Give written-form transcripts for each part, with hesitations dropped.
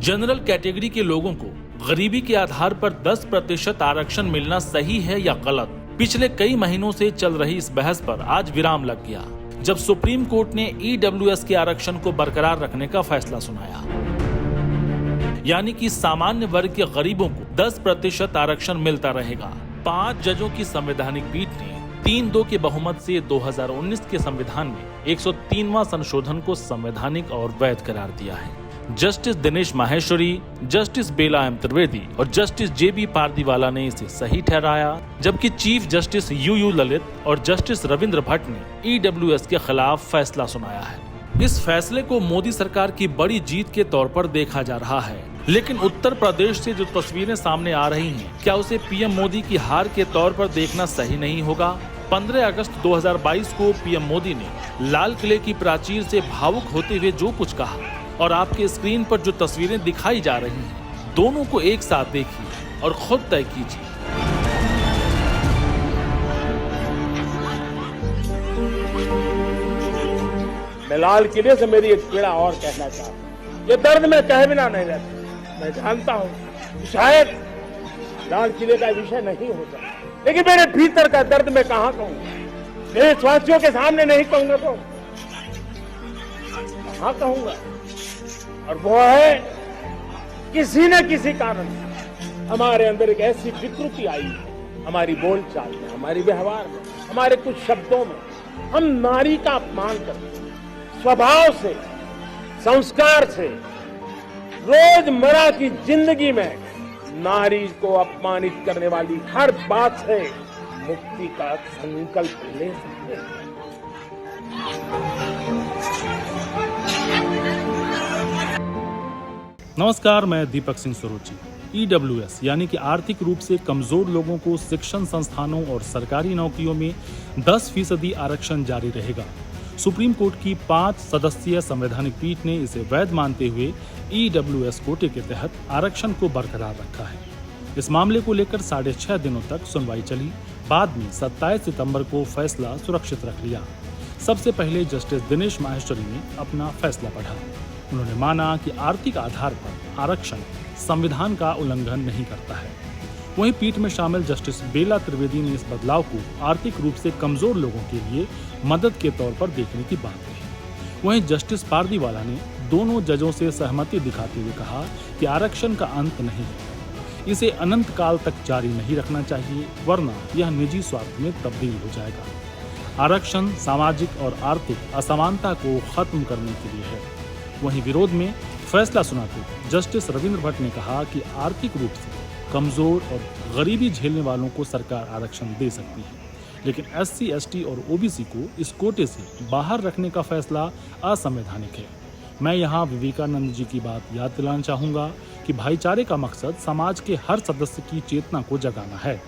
General category के लोगों को गरीबी के आधार पर 10% आरक्षण मिलना सही है या गलत? पिछले कई महीनों से चल रही इस बहस पर आज विराम लग गया, जब सुप्रीम कोर्ट ने ईडब्ल्यूएस के आरक्षण को बरकरार रखने का फैसला सुनाया। यानी कि सामान्य वर्ग के गरीबों को 10% आरक्षण मिलता रहेगा। 5 जजों की संवैधानिक पीठ ने 3-2 के बहुमत से 2019 के संविधान में 103वां संशोधन को संवैधानिक और वैध करार दिया है। जस्टिस दिनेश माहेश्वरी, जस्टिस बेला एम त्रिवेदी और जस्टिस जेबी पारदीवाला ने इसे सही ठहराया, जबकि चीफ जस्टिस यूयू ललित और जस्टिस रविंद्र भट्ट ने ईडब्ल्यूएस के खिलाफ फैसला सुनाया है। इस फैसले को मोदी सरकार की बड़ी जीत के तौर पर देखा जा रहा है, लेकिन उत्तर प्रदेश से जो तस्वीरें सामने आ रही हैं, क्या उसे पीएम मोदी की हार के तौर पर देखना सही नहीं होगा? 15 अगस्त 2022 को पीएम मोदी ने लाल किले की प्राचीर से भावुक होते हुए जो कुछ कहा और आपके स्क्रीन पर जो तस्वीरें दिखाई जा रही हैं, दोनों को एक साथ देखिए और खुद तय कीजिए। मैं लाल किले से मेरी एक पीड़ा और कहना चाहता हूँ। ये दर्द में कहे बिना नहीं रहता। मैं जानता हूँ शायद लाल किले का विषय नहीं होता, लेकिन मेरे भीतर का दर्द मैं कहाँ कहूँगा? देशवासियों के सामने नहीं कहूँगा तो कहाँ कहूँगा? और वो है किसी न किसी कारण हमारे अंदर एक ऐसी विकृति आई है, हमारी बोलचाल में, हमारे व्यवहार में, हमारे कुछ शब्दों में। हम नारी का अपमान करते हैं, स्वभाव से, संस्कार से, रोजमर्रा की जिंदगी में नारी को अपमानित करने वाली हर बात से मुक्ति का संकल्प ले सकते हैं। नमस्कार, मैं दीपक सिंह सरोची। ईडब्ल्यूएस यानी कि आर्थिक रूप से कमजोर लोगों को शिक्षण संस्थानों और सरकारी नौकरियों में 10% आरक्षण जारी रहेगा। सुप्रीम कोर्ट की 5 सदस्यीय संवैधानिक पीठ ने इसे वैध मानते हुए ईडब्ल्यूएस कोटे के तहत आरक्षण को बरकरार रखा है। इस मामले को लेकर 6.5 दिनों तक सुनवाई चली। बाद में 27 सितंबर को फैसला सुरक्षित रख लिया। सबसे पहले जस्टिस दिनेश माहेश्वरी ने अपना फैसला पढ़ा। उन्होंने माना कि आर्थिक आधार पर आरक्षण संविधान का उल्लंघन नहीं करता है। वहीं पीठ में शामिल जस्टिस बेला त्रिवेदी ने इस बदलाव को आर्थिक रूप से कमजोर लोगों के लिए मदद के तौर पर देखने की बात कही। वहीं जस्टिस पारदीवाला ने दोनों जजों से सहमति दिखाते हुए कहा कि आरक्षण का अंत नहीं है, इसे अनंत काल तक जारी नहीं रखना चाहिए, वरना यह निजी स्वार्थ में तब्दील हो जाएगा। आरक्षण सामाजिक और आर्थिक असमानता को खत्म करने के लिए है। वहीं विरोध में फैसला सुनाते जस्टिस रविंद्र भट्ट ने कहा कि आर्थिक रूप से कमजोर और गरीबी झेलने वालों को सरकार आरक्षण दे सकती है, लेकिन SC, ST और OBC को इस कोटे से बाहर रखने का फैसला असंवैधानिक है। मैं यहाँ विवेकानंद जी की बात याद दिलाना चाहूँगा कि भाईचारे का मकसद समाज के हर सदस्य की चेतना को जगाना है।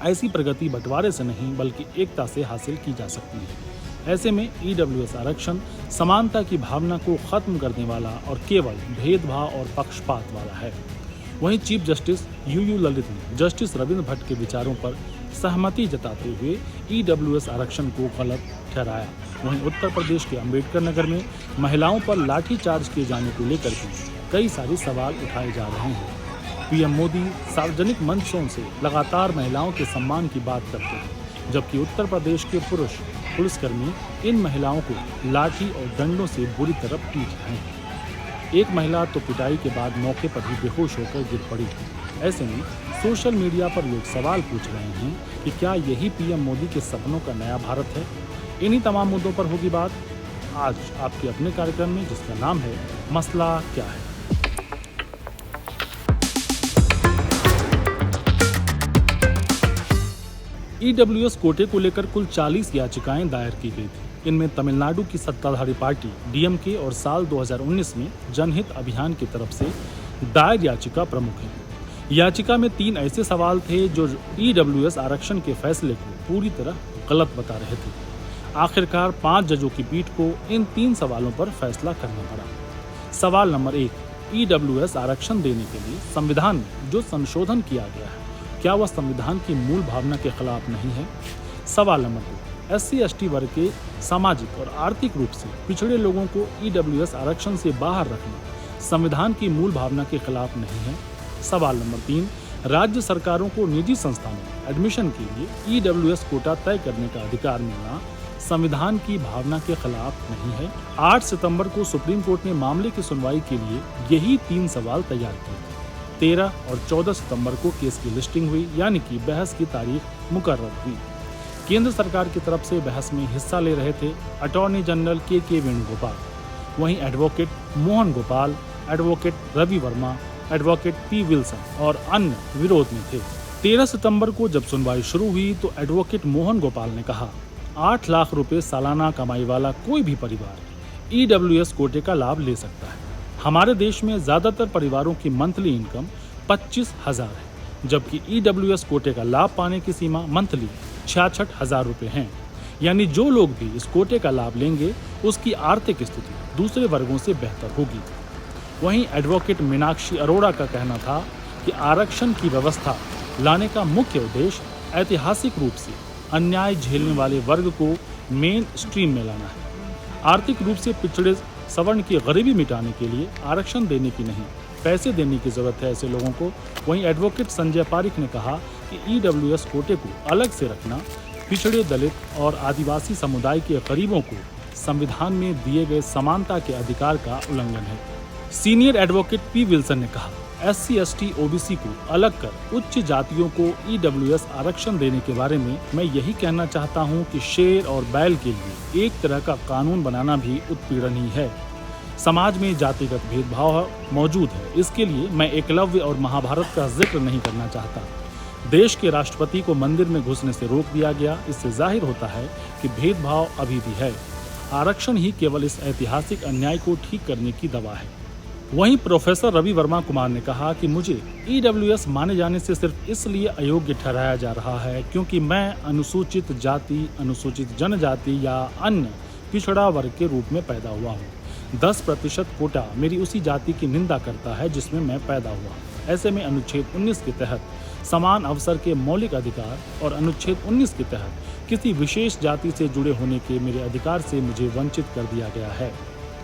ऐसी प्रगति बंटवारे से नहीं बल्कि एकता से हासिल की जा सकती है। ऐसे में ईडब्ल्यूएस आरक्षण समानता की भावना को खत्म करने वाला और केवल भेदभाव और पक्षपात वाला है। वहीं चीफ जस्टिस यूयू ललित ने जस्टिस रविंद्र भट्ट के विचारों पर सहमति जताते हुए ईडब्ल्यूएस आरक्षण को गलत ठहराया। वहीं उत्तर प्रदेश के अंबेडकर नगर में महिलाओं पर लाठीचार्ज किए जाने को लेकर भी कई सारे सवाल उठाए जा रहे हैं। पीएम मोदी सार्वजनिक मंचों से लगातार महिलाओं के सम्मान की बात करते हैं, जबकि उत्तर प्रदेश के पुरुष पुलिसकर्मी इन महिलाओं को लाठी और डंडों से बुरी तरह पीट रहे हैं। एक महिला तो पिटाई के बाद मौके पर ही बेहोश होकर गिर पड़ी। ऐसे में सोशल मीडिया पर लोग सवाल पूछ रहे हैं कि क्या यही पीएम मोदी के सपनों का नया भारत है? इन्हीं तमाम मुद्दों पर होगी बात आज आपके अपने कार्यक्रम में, जिसका नाम है मसला क्या है। ईडब्ल्यूएस कोटे को लेकर कुल 40 याचिकाएं दायर की गई थी। इनमें तमिलनाडु की सत्ताधारी पार्टी डीएमके और साल 2019 में जनहित अभियान की तरफ से दायर याचिका प्रमुख है। याचिका में 3 ऐसे सवाल थे जो ईडब्ल्यूएस आरक्षण के फैसले को पूरी तरह गलत बता रहे थे। आखिरकार 5 जजों की पीठ को इन 3 सवालों पर फैसला करना पड़ा। सवाल नंबर 1, ईडब्ल्यूएस आरक्षण देने के लिए संविधान में जो संशोधन किया गया है, क्या वह संविधान की मूल भावना के खिलाफ नहीं है? सवाल नंबर 2, SC/ST वर्ग के सामाजिक और आर्थिक रूप से पिछड़े लोगों को EWS आरक्षण से बाहर रखना संविधान की मूल भावना के खिलाफ नहीं है। सवाल नंबर 3, राज्य सरकारों को निजी संस्थानों में एडमिशन के लिए EWS कोटा तय करने का अधिकार मिलना संविधान की भावना के खिलाफ नहीं है। 8 सितंबर को सुप्रीम कोर्ट ने मामले की सुनवाई के लिए यही 3 सवाल तैयार किए। 13 और 14 सितंबर को केस की लिस्टिंग हुई, यानी कि बहस की तारीख मुकर्रर हुई। केंद्र सरकार की तरफ से बहस में हिस्सा ले रहे थे अटॉर्नी जनरल के वेणुगोपाल, वहीं advocate Mohan Gopal, advocate Ravi Varma, advocate P Wilson और अन्य विरोध में थे। 13 सितंबर को जब सुनवाई शुरू हुई तो एडवोकेट मोहन गोपाल ने कहा, 8 लाख रुपए सालाना कमाई वाला कोई भी परिवार EWS कोटे का लाभ ले सकता है। हमारे देश में ज्यादातर परिवारों की मंथली इनकम 25,000 है, जबकि EWS कोटे का लाभ पाने की सीमा मंथली 66,000 रुपए है। यानी जो लोग भी इस कोटे का लाभ लेंगे उसकी आर्थिक स्थिति दूसरे वर्गों से बेहतर होगी। वहीं एडवोकेट मीनाक्षी अरोड़ा का कहना था कि आरक्षण की व्यवस्था लाने का मुख्य उद्देश्य ऐतिहासिक रूप से अन्याय झेलने वाले वर्ग को मेन स्ट्रीम में लाना है। आर्थिक रूप से पिछड़े सवर्ण की गरीबी मिटाने के लिए आरक्षण देने की नहीं, पैसे देने की जरूरत है ऐसे लोगों को। वहीं एडवोकेट संजय पारिक ने कहा कि EWS कोटे को अलग से रखना पिछड़े दलित और आदिवासी समुदाय के गरीबों को संविधान में दिए गए समानता के अधिकार का उल्लंघन है। सीनियर एडवोकेट पी विल्सन ने कहा, SC/ST OBC को अलग कर उच्च जातियों को EWS आरक्षण देने के बारे में मैं यही कहना चाहता हूं कि शेर और बैल के लिए एक तरह का कानून बनाना भी उत्पीड़न ही है। समाज में जातिगत भेदभाव मौजूद है, इसके लिए मैं एकलव्य और महाभारत का जिक्र नहीं करना चाहता। देश के राष्ट्रपति को मंदिर में घुसने से रोक दिया गया, इससे जाहिर होता है कि भेदभाव अभी भी है। आरक्षण ही केवल इस ऐतिहासिक अन्याय को ठीक करने की दवा है। वहीं प्रोफेसर रवि वर्मा कुमार ने कहा कि मुझे EWS माने जाने से सिर्फ इसलिए अयोग्य ठहराया जा रहा है क्योंकि मैं अनुसूचित जाति, अनुसूचित जनजाति या अन्य पिछड़ा वर्ग के रूप में पैदा हुआ हूँ। 10% कोटा मेरी उसी जाति की निंदा करता है जिसमें मैं पैदा हुआ। ऐसे में अनुच्छेद 19 के तहत समान अवसर के मौलिक अधिकार और अनुच्छेद 19 के तहत किसी विशेष जाति से जुड़े होने के मेरे अधिकार से मुझे वंचित कर दिया गया है।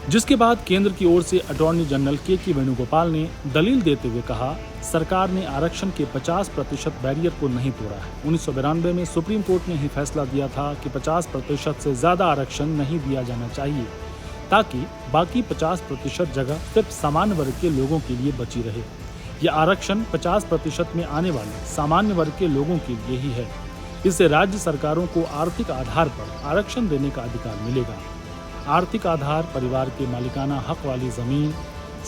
जिसके बाद केंद्र की ओर से अटॉर्नी जनरल के वेणुगोपाल ने दलील देते हुए कहा, सरकार ने आरक्षण के 50% बैरियर को नहीं तोड़ा है। 1992 में सुप्रीम कोर्ट ने ही फैसला दिया था कि 50% से ज्यादा आरक्षण नहीं दिया जाना चाहिए ताकि बाकी 50% जगह सिर्फ सामान्य वर्ग के लोगों के लिए बची रहे। यह आरक्षण 50% में आने वाले सामान्य वर्ग के लोगों के लिए ही है। इससे राज्य सरकारों को आर्थिक आधार पर आरक्षण देने का अधिकार मिलेगा। आर्थिक आधार परिवार के मालिकाना हक वाली जमीन,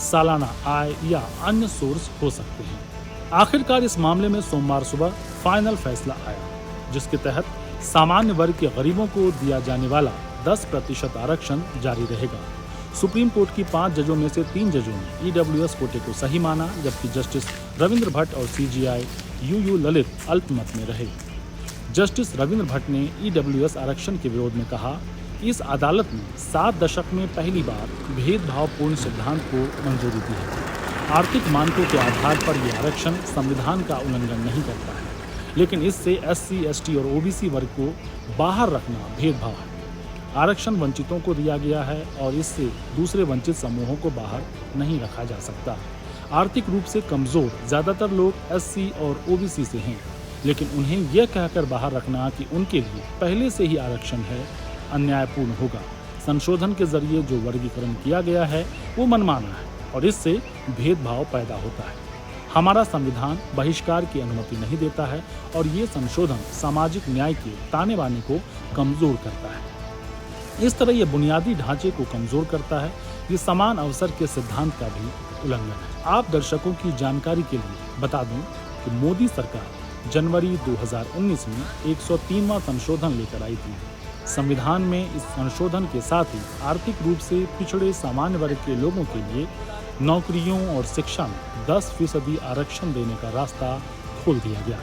सालाना आय या अन्य सोर्स हो सकते हैं। आखिरकार इस मामले में सोमवार सुबह फाइनल फैसला आया, जिसके तहत सामान्य वर्ग के गरीबों को दिया जाने वाला 10% आरक्षण जारी रहेगा। सुप्रीम कोर्ट की 5 जजों में से 3 जजों ने EWS कोटे को सही माना, जबकि जस्टिस रविंद्र भट्ट और CJI UU ललित अल्पमत में रहे। जस्टिस रविंद्र भट्ट ने EWS आरक्षण के विरोध में कहा कि इस अदालत ने 7 दशक में पहली बार भेदभावपूर्ण सिद्धांत को मंजूरी दी है। आर्थिक मानकों के आधार पर यह आरक्षण संविधान का उल्लंघन नहीं करता है, लेकिन इससे SC/ST और OBC वर्ग को बाहर रखना भेदभाव है। आरक्षण वंचितों को दिया गया है और इससे दूसरे वंचित समूहों को बाहर नहीं रखा जा सकता। आर्थिक रूप से कमजोर ज्यादातर लोग SC और OBC से हैं, लेकिन उन्हें यह कहकर बाहर रखना कि उनके लिए पहले से ही आरक्षण है अन्यायपूर्ण होगा। संशोधन के जरिए जो वर्गीकरण किया गया है वो मनमाना है और इससे भेदभाव पैदा होता है। हमारा संविधान बहिष्कार की अनुमति नहीं देता है और ये संशोधन सामाजिक न्याय के ताने बाने को कमजोर करता है। इस तरह ये बुनियादी ढांचे को कमजोर करता है। ये समान अवसर के सिद्धांत का भी उल्लंघन है। आप दर्शकों की जानकारी के लिए बता दूं कि मोदी सरकार जनवरी 2019 में 103वां संशोधन लेकर आई थी। संविधान में इस संशोधन के साथ ही आर्थिक रूप से पिछड़े सामान्य वर्ग के लोगों के लिए नौकरियों और शिक्षा में 10% आरक्षण देने का रास्ता खोल दिया गया।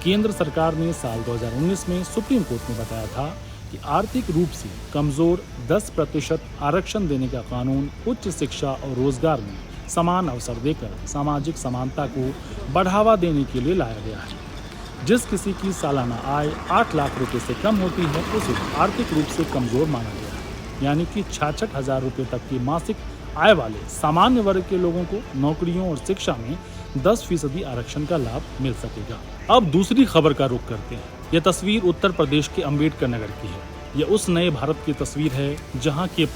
केंद्र सरकार ने साल 2019 में सुप्रीम कोर्ट में बताया था कि आर्थिक रूप से कमजोर 10% आरक्षण देने का कानून उच्च शिक्षा और रोजगार में समान अवसर देकर सामाजिक समानता को बढ़ावा देने के लिए लाया गया है। जिस किसी की सालाना आय 8 लाख रुपए से कम होती है उसे आर्थिक रूप से कमजोर माना गया, यानी कि 66,000 रुपए तक की मासिक आय वाले सामान्य वर्ग के लोगों को नौकरियों और शिक्षा में 10% आरक्षण का लाभ मिल सकेगा। अब दूसरी खबर का रुख करते हैं। यह तस्वीर उत्तर प्रदेश के अम्बेडकर नगर की है। यह उस नए भारत की तस्वीर है जहां के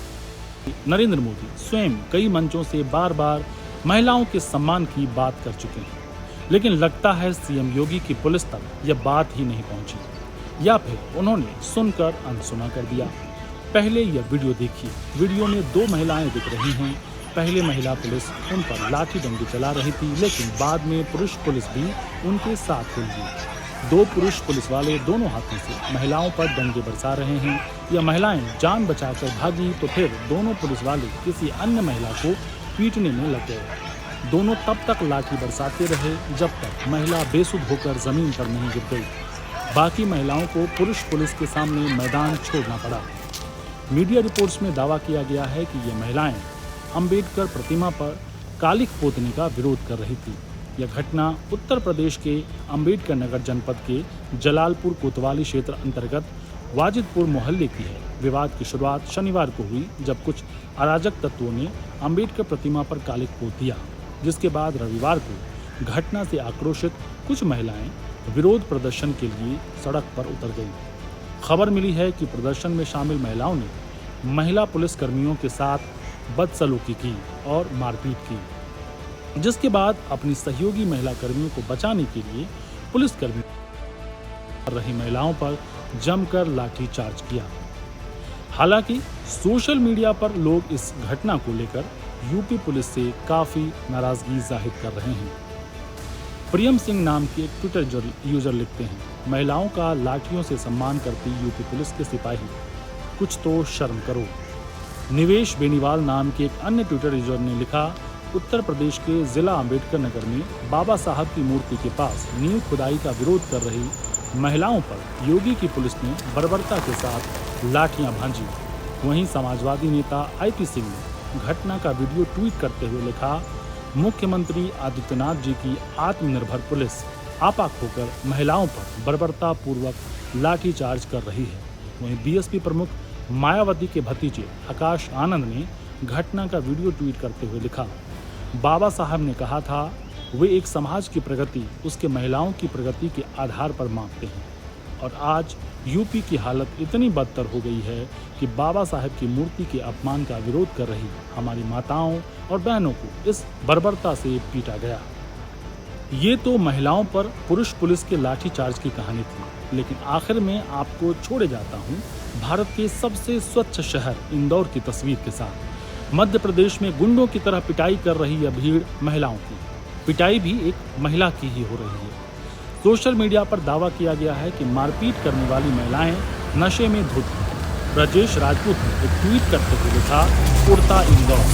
नरेंद्र मोदी स्वयं कई मंचों से बार बार महिलाओं के सम्मान की बात कर चुके हैं, लेकिन लगता है सीएम योगी की पुलिस तक यह बात ही नहीं पहुंची, या फिर उन्होंने सुनकर अनसुना कर दिया। पहले यह वीडियो देखिए। वीडियो में 2 महिलाएं दिख रही हैं। पहले महिला पुलिस उन पर लाठी डंडी चला रही थी, लेकिन बाद में पुरुष पुलिस भी उनके साथ मिल गई। 2 पुरुष पुलिस वाले दोनों हाथों से महिलाओं पर डंडे बरसा रहे हैं। यह महिलाएं जान बचाकर भागी तो फिर दोनों पुलिस वाले किसी अन्य महिला को पीटने में लग गए। दोनों तब तक लाठी बरसाते रहे जब तक महिला बेसुध होकर जमीन पर नहीं गिर गई। बाकी महिलाओं को पुरुष पुलिस के सामने मैदान छोड़ना पड़ा। मीडिया रिपोर्ट्स में दावा किया गया है कि ये महिलाएं अंबेडकर प्रतिमा पर कालिख पोतने का विरोध कर रही थी। यह घटना उत्तर प्रदेश के अंबेडकर नगर जनपद के जलालपुर कोतवाली क्षेत्र अंतर्गत वाजिदपुर मोहल्ले की है। विवाद की शुरुआत शनिवार को हुई जब कुछ अराजक तत्वों ने अंबेडकर प्रतिमा पर कालिख पोत दिया, जिसके बाद रविवार को घटना से आक्रोशित कुछ महिलाएं विरोध प्रदर्शन के लिए सड़क पर उतर गईं। खबर मिली है कि प्रदर्शन में शामिल महिलाओं ने महिला पुलिस कर्मियों के साथ बदसलूकी की और मारपीट की, जिसके बाद अपनी सहयोगी महिला कर्मियों को बचाने के लिए पुलिस कर्मी कर रही महिलाओं पर जमकर लाठीचार्ज किया। हालांकि सोशल मीडिया पर लोग इस घटना को लेकर यूपी पुलिस से काफी नाराजगी जाहिर कर रहे हैं। प्रियम सिंह नाम के एक ट्विटर यूजर लिखते हैं, महिलाओं का लाठियों से सम्मान करती यूपी पुलिस के सिपाही, कुछ तो शर्म करो। निवेश बेनीवाल नाम के एक अन्य ट्विटर यूजर ने लिखा, उत्तर प्रदेश के जिला अंबेडकर नगर में बाबा साहब की मूर्ति के पास नींव खुदाई का विरोध कर रही महिलाओं पर योगी की पुलिस ने बर्बरता के साथ लाठियां भांजी। वहीं समाजवादी नेता IP सिंह ने घटना का वीडियो ट्वीट करते हुए लिखा, मुख्यमंत्री आदित्यनाथ जी की आत्मनिर्भर पुलिस आपाक होकर महिलाओं पर बर्बरता पूर्वक लाठीचार्ज कर रही है। वहीं BSP प्रमुख मायावती के भतीजे आकाश आनंद ने घटना का वीडियो ट्वीट करते हुए लिखा, बाबा साहब ने कहा था वे एक समाज की प्रगति उसके महिलाओं की प्रगति के आधार पर मापते हैं, और आज यूपी की हालत इतनी बदतर हो गई है कि बाबा साहब की मूर्ति के अपमान का विरोध कर रही हमारी माताओं और बहनों को इस बर्बरता से पीटा गया। ये तो महिलाओं पर पुरुष पुलिस के लाठीचार्ज की कहानी थी, लेकिन आखिर में आपको छोड़े जाता हूँ भारत के सबसे स्वच्छ शहर इंदौर की तस्वीर के साथ। मध्य प्रदेश में गुंडों की तरह पिटाई कर रही यह भीड़ महिलाओं की, पिटाई भी एक महिला की ही हो रही है। सोशल मीडिया पर दावा किया गया है कि मारपीट करने वाली महिलाएं नशे में धुत। ब्रजेश राजपूत ने एक ट्वीट करते हुए लिखा, उड़ता इंदौर,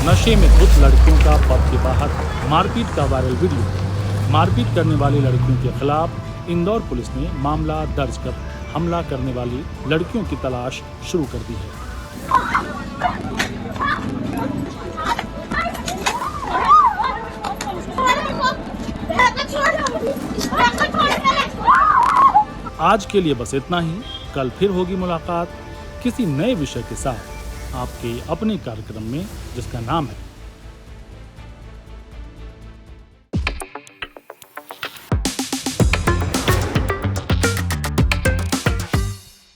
नशे में धुत लड़कियों का पब के बाहर मारपीट का वायरल वीडियो। मारपीट करने वाली लड़कियों के खिलाफ इंदौर पुलिस ने मामला दर्ज कर हमला करने वाली लड़कियों की तलाश शुरू कर दी है। आज के लिए बस इतना ही। कल फिर होगी मुलाकात किसी नए विषय के साथ आपके अपने कार्यक्रम में, जिसका नाम है